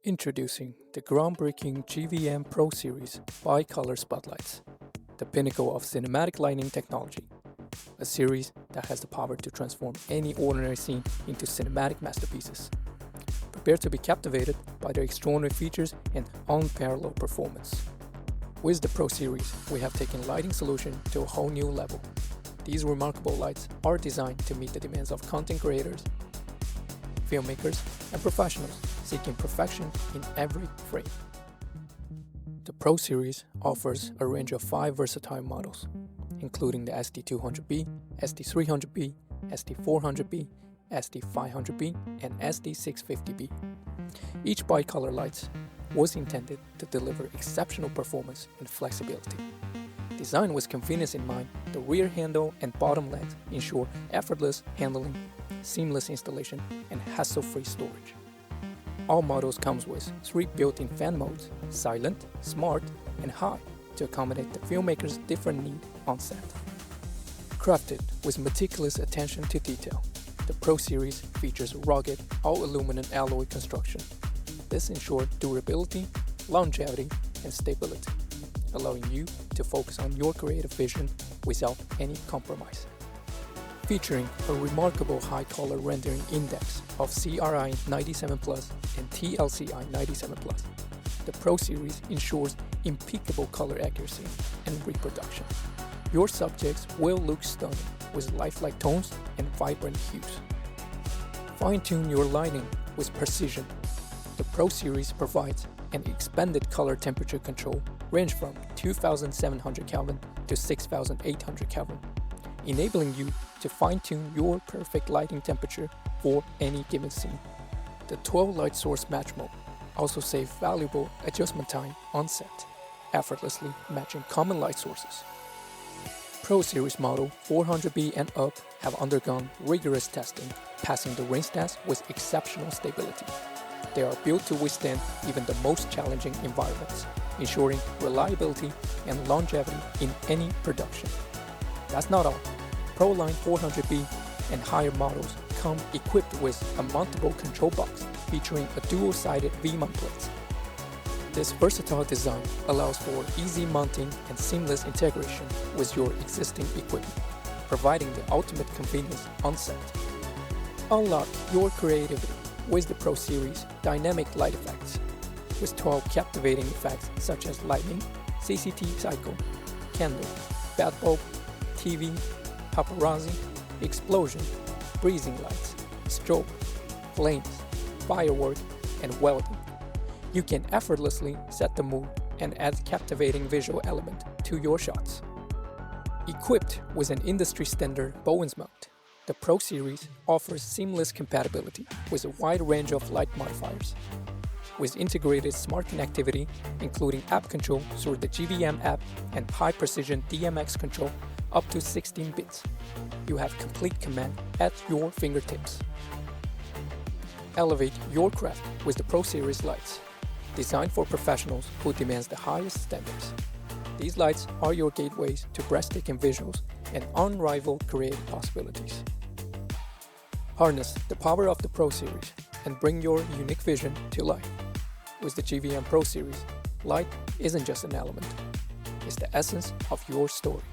Introducing the groundbreaking GVM PRO Series bi-color spotlights, the pinnacle of cinematic lighting technology. A series that has the power to transform any ordinary scene into cinematic masterpieces. Prepare to be captivated by their extraordinary features and unparalleled performance. With the Pro Series, we have taken lighting solution to a whole new level. These remarkable lights are designed to meet the demands of content creators, filmmakers, and professionals seeking perfection in every frame. The Pro Series offers a range of 5 versatile models, including the SD200B, SD300B, SD400B, SD500B, and SD650B. Each bicolor light was intended to deliver exceptional performance and flexibility. Designed with convenience in mind, the rear handle and bottom legs ensure effortless handling, seamless installation, and hassle-free storage. All models comes with 3 built-in fan modes: silent, smart, and high, to accommodate the filmmaker's different needs on set. Crafted with meticulous attention to detail, the Pro Series features rugged, all-aluminum alloy construction. This ensures durability, longevity, and stability, allowing you to focus on your creative vision without any compromise. Featuring a remarkable high color rendering index of CRI 97+ and TLCI 97+, the Pro Series ensures impeccable color accuracy and reproduction. Your subjects will look stunning with lifelike tones and vibrant hues. Fine-tune your lighting with precision. The Pro Series provides an expanded color temperature control range from 2700 Kelvin to 6800 Kelvin, enabling you to fine-tune your perfect lighting temperature for any given scene. The 12 light source match mode also saves valuable adjustment time on set, effortlessly matching common light sources. Pro Series model 400B and up have undergone rigorous testing, passing the range test with exceptional stability. They are built to withstand even the most challenging environments, ensuring reliability and longevity in any production. That's not all. Pro Line 400B and higher models come equipped with a mountable control box featuring a dual-sided V-mount plate. This versatile design allows for easy mounting and seamless integration with your existing equipment, providing the ultimate convenience on set. Unlock your creativity with the Pro Series dynamic light effects, with 12 captivating effects such as lightning, CCT cycle, candle, bat bulb, TV, paparazzi, explosion, breezing lights, strobe, flames, firework, and welding. You can effortlessly set the mood and add captivating visual element to your shots. Equipped with an industry-standard Bowens mount, the Pro Series offers seamless compatibility with a wide range of light modifiers. With integrated smart connectivity, including app control through the GVM app and high-precision DMX control up to 16 bits, you have complete command at your fingertips. Elevate your craft with the Pro Series lights, designed for professionals who demand the highest standards. These lights are your gateways to breathtaking visuals and unrivaled creative possibilities. Harness the power of the Pro Series and bring your unique vision to life. With the GVM Pro Series, light isn't just an element, it's the essence of your story.